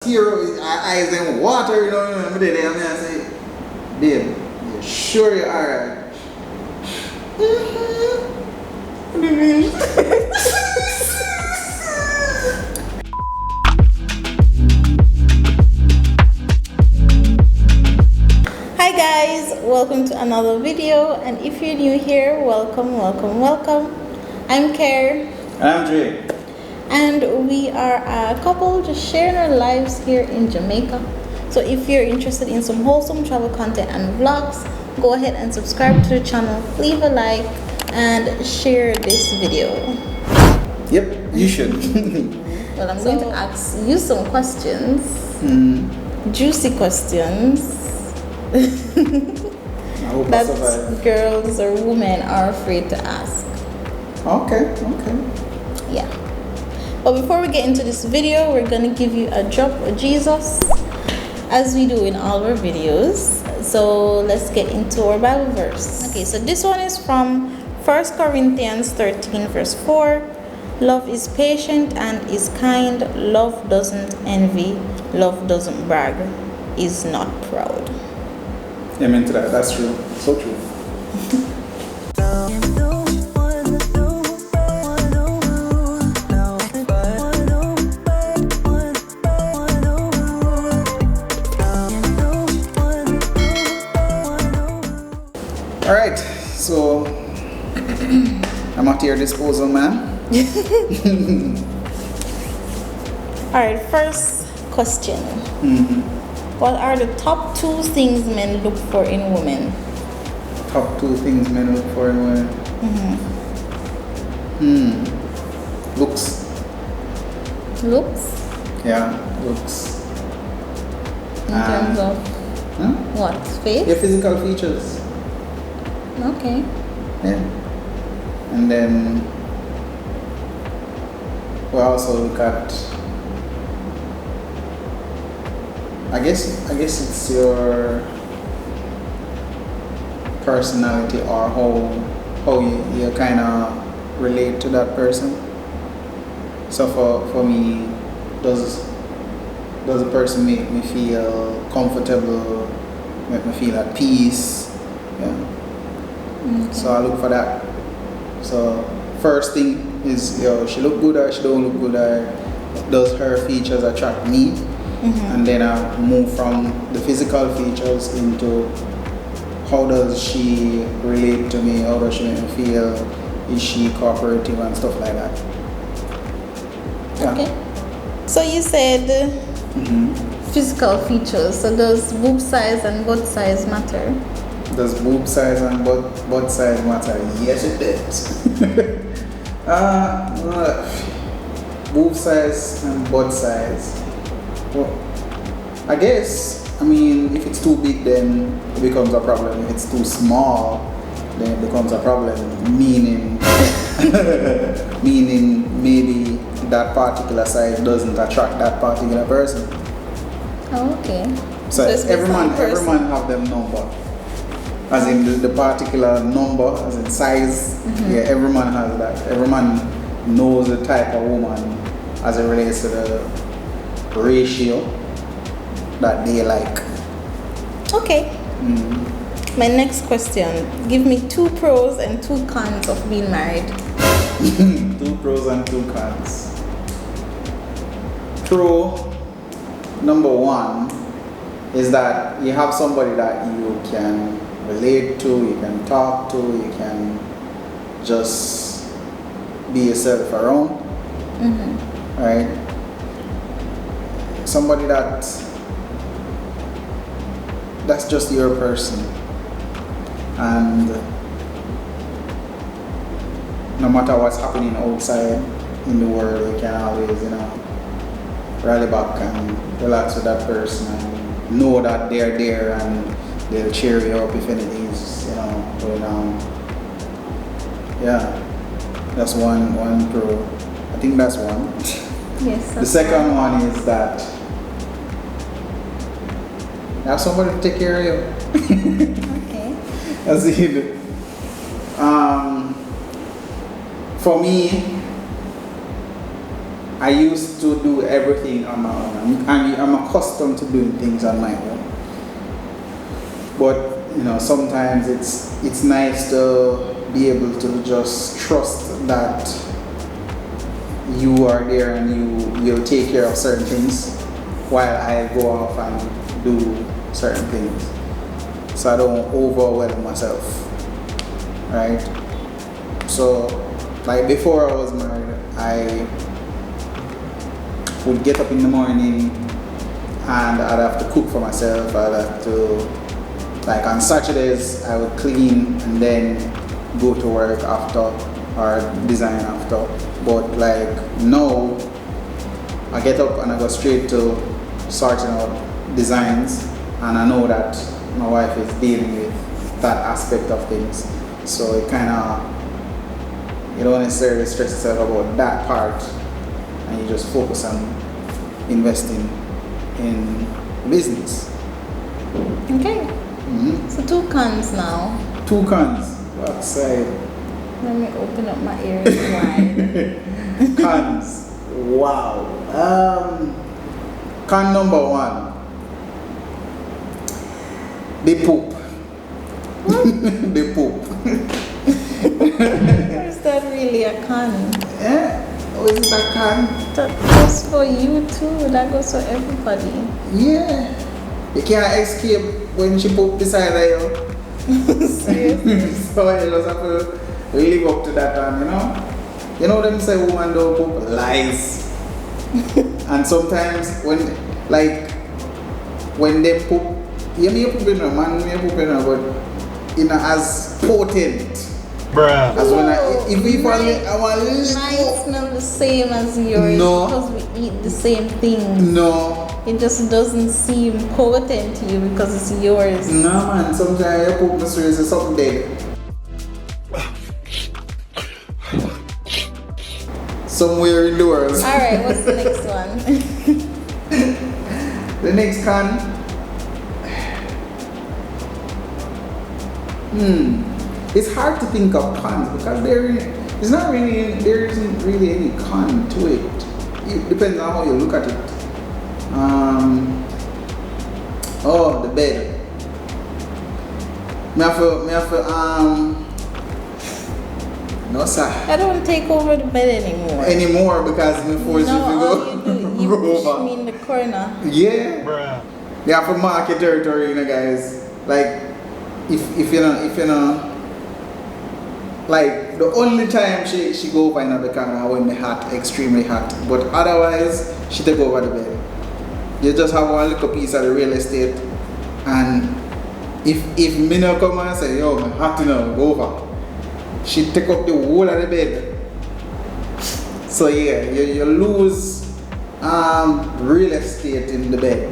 Hero is eyes in water, you know. I'm there, I say, babe, you sure you're alright? What do you mean? Hi guys, welcome to another video, and if you're new here, welcome. I'm Care. I'm Dre. And we are a couple just sharing our lives here in Jamaica. So if you're interested in some wholesome travel content and vlogs, go ahead and subscribe to the channel, leave a like, and share this video. Yep, you should. Well, I'm going to ask you some questions. Juicy questions. I hope I that survive. girls or women are afraid to ask. Okay. Yeah. But before we get into this video, we're gonna give you a drop of Jesus, as we do in all our videos. So let's get into our Bible verse. Okay, so this one is from 1 Corinthians 13 verse 4. Love is patient and is kind. Love doesn't envy. Love doesn't brag. Is not proud. Amen to that. That's true. So true. Alright, so I'm at your disposal, man. Alright, first question. What are the top 2 things men look for in women? Top 2 things men look for in women. Looks. Looks? Yeah, looks. In terms of what? Face? Your physical features. Okay. Yeah. And then we also look at, I guess it's your personality or how you kind of relate to that person. So for me, does a person make me feel comfortable, make me feel at peace? Yeah. Okay. So I look for that. So first thing is, she look good or she don't look good, or does her features attract me? And then I move from the physical features into how does she relate to me, how does she make me feel, is she cooperative and stuff like that. Yeah. Okay. So you said physical features. So does boob size and butt size matter? Does boob size and butt size matter? Yes, it does. Boob size and butt size. Well, I guess, if it's too big, then it becomes a problem. If it's too small, then it becomes a problem. Meaning maybe that particular size doesn't attract that particular person. Oh, okay. So it's based every on man person. have them number. As in the particular number, as in size. Yeah, every man has that. Every man knows the type of woman as it relates to the ratio that they like. Okay. My next question. Give me 2 pros and 2 cons of being married. 2 pros and 2 cons. Pro number 1 is that you have somebody that you can relate to, you can talk to, you can just be yourself around. Right? Somebody that's just your person, and no matter what's happening outside in the world, you can always rally back and relax with that person and know that they're there and they'll cheer you up if anything's going on. Yeah, that's one pro. I think that's one. Yes. The second one is that have somebody to take care of you. Okay. As in, for me, I used to do everything on my own. I'm accustomed to doing things on my own. But sometimes it's nice to be able to just trust that you are there and you'll take care of certain things while I go off and do certain things, so I don't overwhelm myself, right? So like before I was married, I would get up in the morning and I'd have to cook for myself. I'd have to, like on Saturdays, I would clean and then go to work after or design after. But like now, I get up and I go straight to sorting out designs, and I know that my wife is dealing with that aspect of things. So it kind of, you don't necessarily stress yourself about that part, and you just focus on investing in business. Okay. So 2 cons now. 2 cons. What side? Let me open up my ears wide. Cons. Wow. Con number 1. They poop. They poop. Or is that really a con? Yeah. Oh, is it a con? That goes for you too. That goes for everybody. Yeah. You can't escape when she poop beside you. Seriously. So you just have to live up to that time, You know them say woman don't poop? Lies. And sometimes when they poop, you may poop in a man, may poop in a, but as potent. Bruh. As when if I want Mine smell the same as yours because we eat the same thing. No. It just doesn't seem potent to you because it's yours. No man, sometimes you poop mysteries is something dead. Somewhere in the world. Alright, what's the next one? The next con. It's hard to think of cons because there isn't really any con to it. It depends on how you look at it. The bed. No sir. I don't take over the bed anymore. Because me force you to go. You push me in the corner. Yeah. Bruh. You have to mark your territory, guys. Like if you know like the only time she go over in the corner when the hot, extremely hot. But otherwise she take over the bed. You just have one little piece of the real estate, and if me no come and say, yo, I'm hot enough, go over, she take up the whole of the bed. So yeah, you lose real estate in the bed.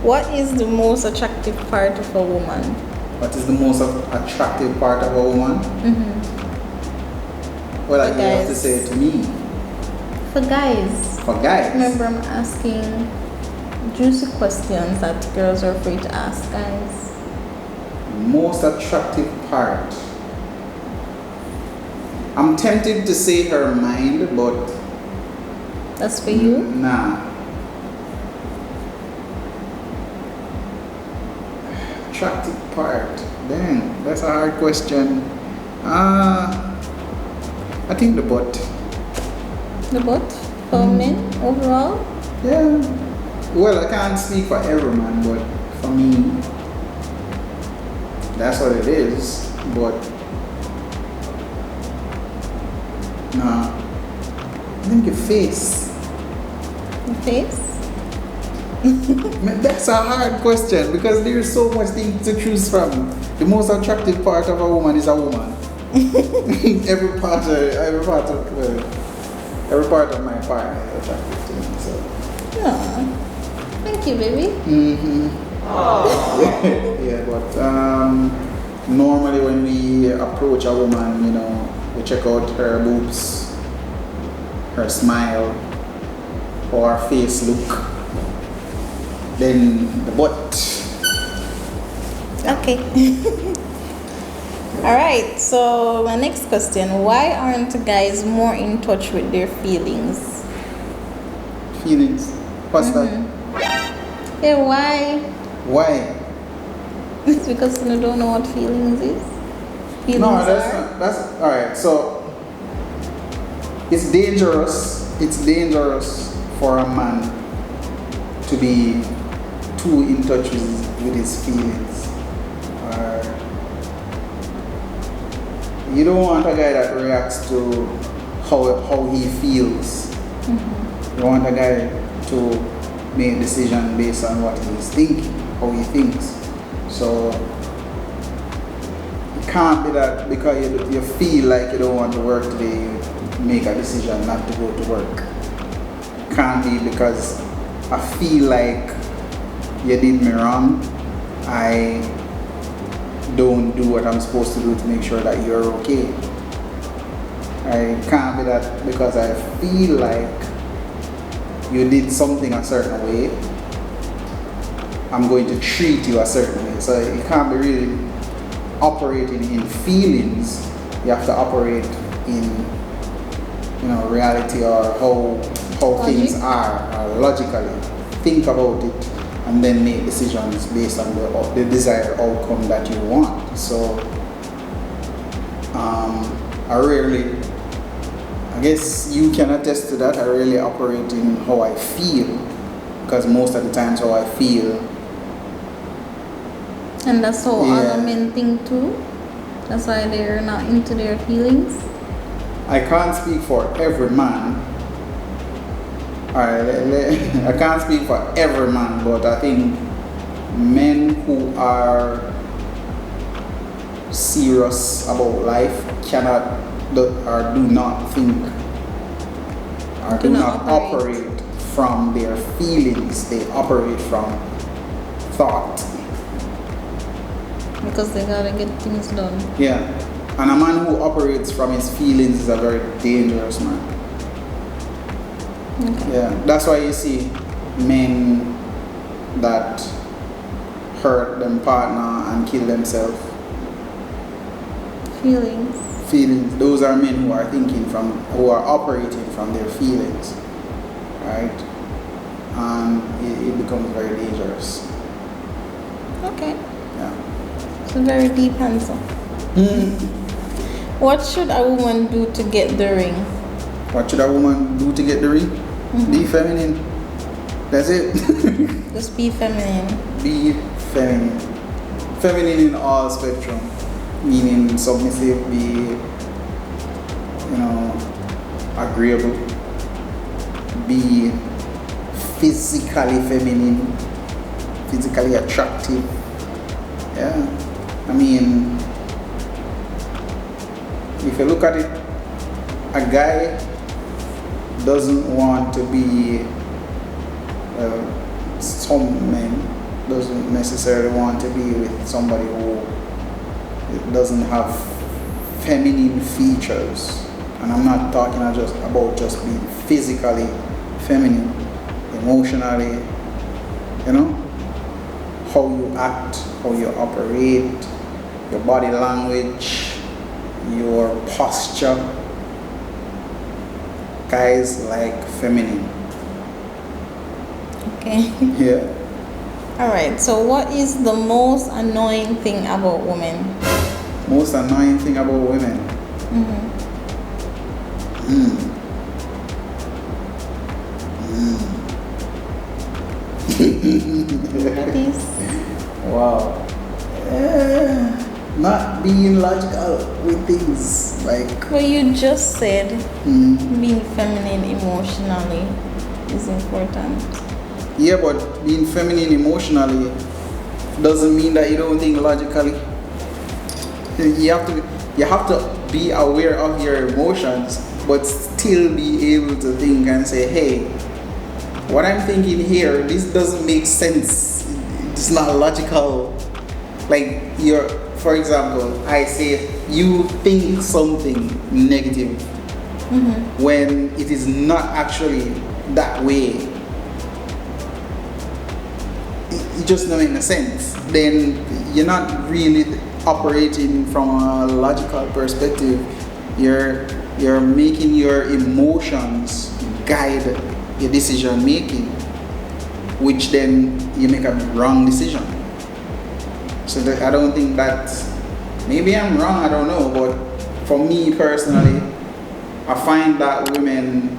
What is the most attractive part of a woman? What is the most attractive part of a woman? Well, you have to say it to me. For guys. For guys. Remember, I'm asking juicy questions that girls are afraid to ask guys. Most attractive part. I'm tempted to say her mind, but that's for you? Nah. Attractive part. Dang, that's a hard question. I think the butt. The butt? For men overall? Yeah. Well, I can't speak for every man, but for me, that's what it is. But nah, I think your face. The face? That's a hard question because there's so much things to choose from. The most attractive part of a woman is a woman. every part of my partner is attractive to me. So. Yeah. Thank you, baby. Yeah, but normally when we approach a woman, we check out her boobs, her smile, or her face look. Then the butt. Okay. All right, so my next question, why aren't guys more in touch with their feelings? Feelings. What's that? Yeah, why? Why? It's because you don't know what feelings is. Feelings No, that's are. not. That's all right. So it's dangerous. It's dangerous for a man to be too in touch with his feelings. You don't want a guy that reacts to how he feels. You want a guy to make a decision based on what he's thinking, how he thinks. So it can't be that because you feel like you don't want to work today, you make a decision not to go to work. It can't be because I feel like you did me wrong. I don't do what I'm supposed to do to make sure that you're okay. I can't be that because I feel like you did something a certain way, I'm going to treat you a certain way. So you can't be really operating in feelings. You have to operate in, reality or how things are, or logically. Think about it and then make decisions based on the desired outcome that you want. So I guess you can attest to that. I really operate in how I feel, because most of the times how I feel. And that's how other men think too. That's why they're not into their feelings. I can't speak for every man. I can't speak for every man, but I think men who are serious about life cannot or do not think or do not operate from their feelings. They operate from thought. Because they gotta get things done. Yeah. And a man who operates from his feelings is a very dangerous man. Okay. Yeah. That's why you see men that hurt them partner and kill themselves. Feelings. Those are men who are who are operating from their feelings, right? And it becomes very dangerous. Okay. Yeah. It's a very deep answer. What should a woman do to get the ring? What should a woman do to get the ring? Be feminine. That's it. Just be feminine. Be feminine. Feminine in all spectrum. Meaning submissive, be, agreeable, be physically feminine, physically attractive. Yeah. I mean, if you look at it, a guy doesn't want to be, some men doesn't necessarily want to be with somebody who doesn't have feminine features. And I'm not talking about just being physically feminine, emotionally, how you act, how you operate, your body language, your posture. Guys like feminine. Okay. Yeah. Alright, so what is the most annoying thing about women? Most annoying thing about women? Ladies? Wow. Not being logical with things. Like. Well, you just said being feminine emotionally is important. Yeah, but being feminine emotionally doesn't mean that you don't think logically. You have to be aware of your emotions, but still be able to think and say, hey, what I'm thinking here, this doesn't make sense. It's not logical. Like for example, I say you think something negative when it is not actually that way. It just doesn't make sense. Then you're not really operating from a logical perspective. You're making your emotions guide your decision making, which then you make a wrong decision. So I don't think that, maybe I'm wrong, I don't know, but for me personally, I find that women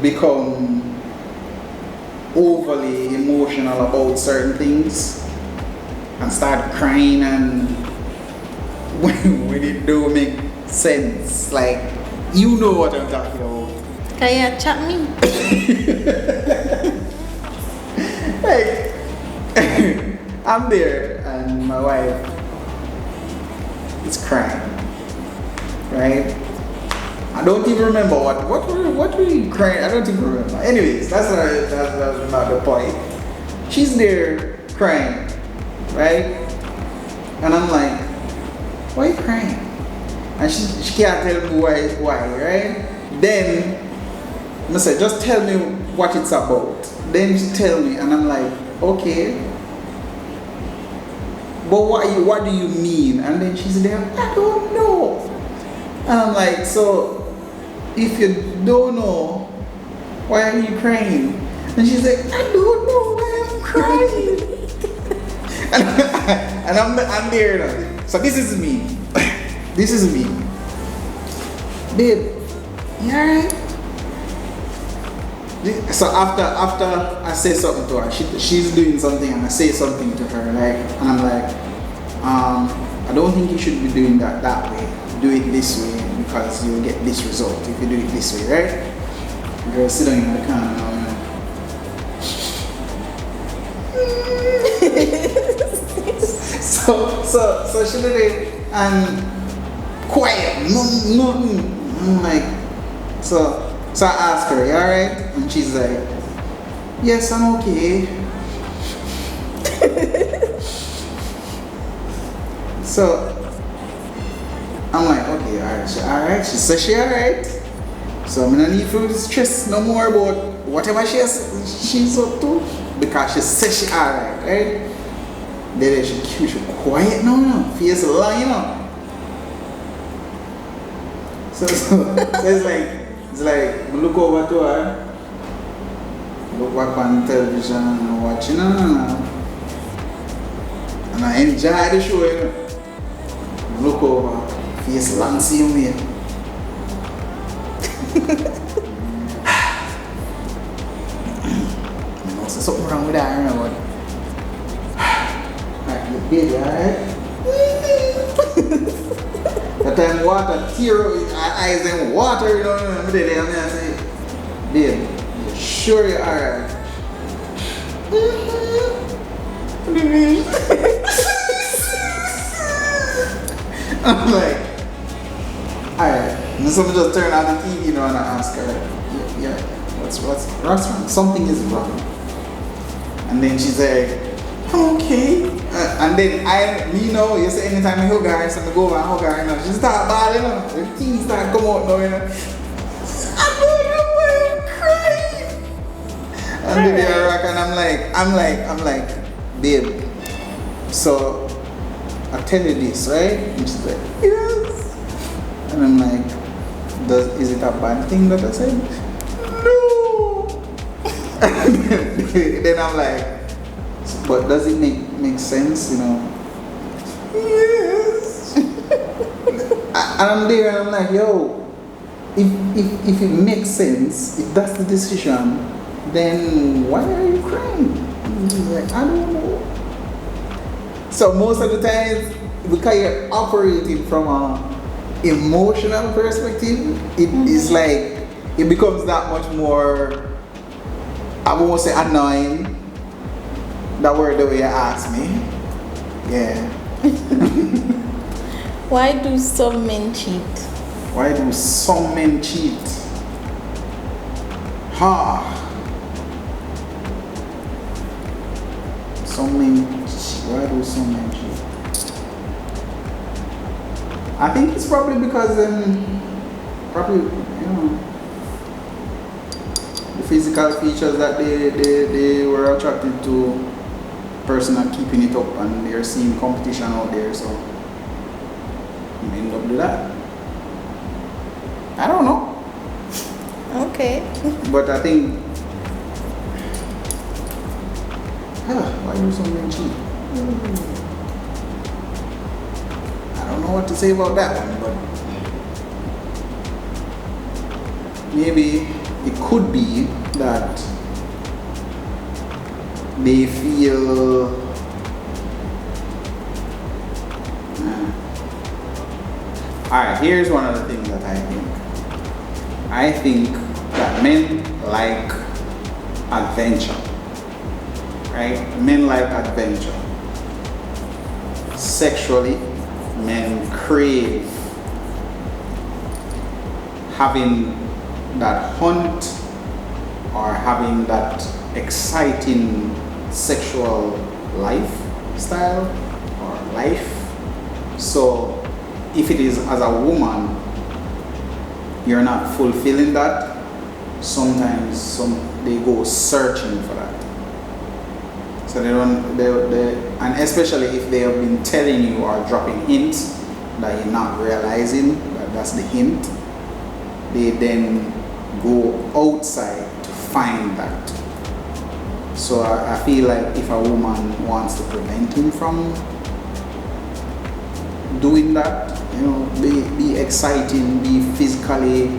become overly emotional about certain things and start crying, and when it don't make sense, like, you know what I'm talking about. Can you chat me? Like, I'm there and my wife is crying, right? I don't even remember what were you crying? I don't even remember. Anyways, that's not the point. She's there crying, right? And I'm like, why are you crying? And she can't tell me why, right? Then I said, just tell me what it's about. Then she tell me, and I'm like, okay. But what do you mean? And then she's there, I don't know. And I'm like, so if you don't know, why are you crying? And she's like, I don't know why I'm crying. and I'm there now. So this is me. This is me. Babe, you alright? So after I say something to her, she's doing something and I say something to her, like, and I'm like, I don't think you should be doing that way. Do it this way because you'll get this result if you do it this way, right? Girl, sit down in the corner now, so she did it and quiet, nothing. I'm like, so I asked her, you alright? And she's like, yes, I'm okay. So I'm like, okay, alright. She says she alright. So I'm gonna need to stress no more about whatever she's up to, because she says she alright, right? Then she quiet now, face long, you know. So it's like we look over to her, look back on television and watching, and I enjoy the show, you know. Look over, face long, see me. So something wrong with that, you know what? Alright, look baby, alright? That time water tear up his eyes and water, you know, I'm there, I say, babe, you sure you're alright? I'm like, alright. And so I just turn on the TV, you know, and I ask her, yeah, what's wrong? Something is wrong. And then she's like, okay. And then you say anytime I hug her, so I go over and hug her, you know, she start bawling, you know, the teeth start come out now, you know. I don't know why I'm crying. And then they rock, and I'm like, babe, so I tell you this, right? And she's like, yes. And I'm like, is it a bad thing that I said? No. And then I'm like, but does it make sense, you know? Yes. And I'm there and I'm like, yo, if it makes sense, if that's the decision, then why are you crying? And he's like, I don't know. So most of the time, because you're operating from an emotional perspective, it is like, it becomes that much more, I won't say annoying, that word the way you asked me. Yeah. Why do some men cheat? Why do some men cheat? Why do some men cheat? I think it's probably because the physical features that they were attracted to person not keeping it up and they're seeing competition out there, so you end up do that. I don't know. Okay. But I think why do something cheap? I don't know what to say about that one, but maybe it could be that they feel alright, here's one of the things that I think that men like adventure, right? Men like adventure. Sexually, men crave having that hunt or having that exciting sexual lifestyle or life. So if it is as a woman you're not fulfilling that, sometimes they go searching for that. So and especially if they have been telling you or dropping hints that you're not realizing that that's the hint, they then go outside to find that. So I feel like if a woman wants to prevent him from doing that, be exciting, be physically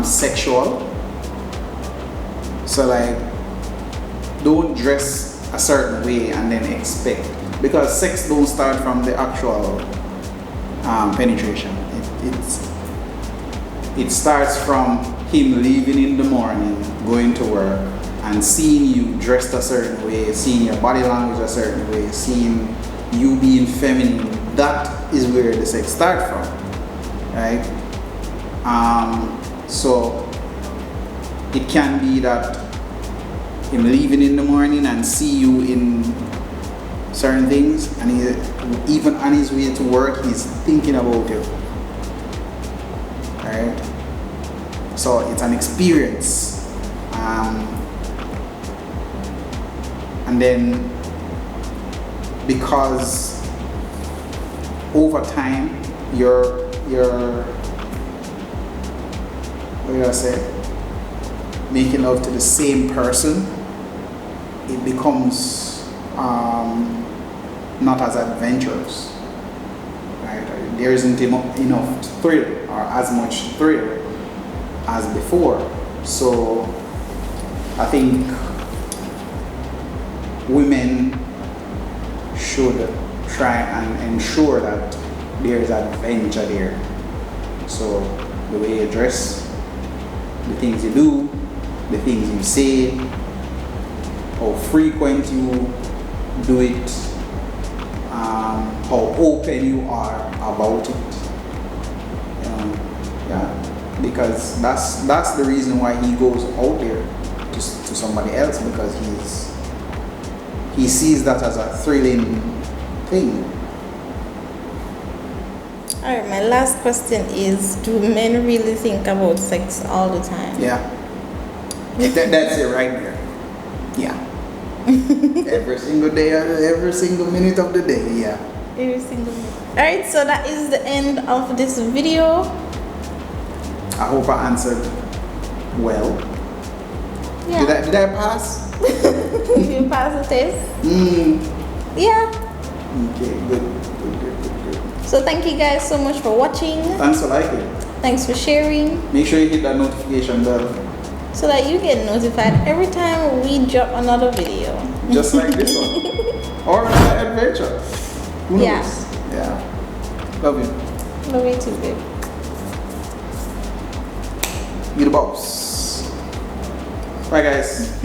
sexual. So like, don't dress a certain way and then expect, because sex don't start from the actual penetration. It starts from him leaving in the morning, going to work, and seeing you dressed a certain way, seeing your body language a certain way, seeing you being feminine. That is where the sex starts from, right? So it can be that him leaving in the morning and see you in certain things, and even on his way to work, he's thinking about you, right? So it's an experience, and then because over time you're what do I say, making love to the same person, it becomes not as adventurous, right? There isn't enough thrill or as much thrill as before. So I think women should try and ensure that there is adventure there. So the way you dress, the things you do, the things you say, how frequent you do it, how open you are about it. Yeah, because that's the reason why he goes out there to somebody else, because he sees that as a thrilling thing. Alright, my last question is, do men really think about sex all the time? Yeah. That's it right there. Yeah. Every single day, every single minute of the day, yeah. Every single minute. Alright, so that is the end of this video. I hope I answered well. Yeah. Did I pass? You pass the test? Yeah. Okay, good. So thank you guys so much for watching. Thanks for liking. Thanks for sharing. Make sure you hit that notification bell, so that you get notified every time we drop another video. just like this one. Or another adventure. Who knows? Yeah. Yeah. Love you. Love you too, babe. Be the boss. Bye guys.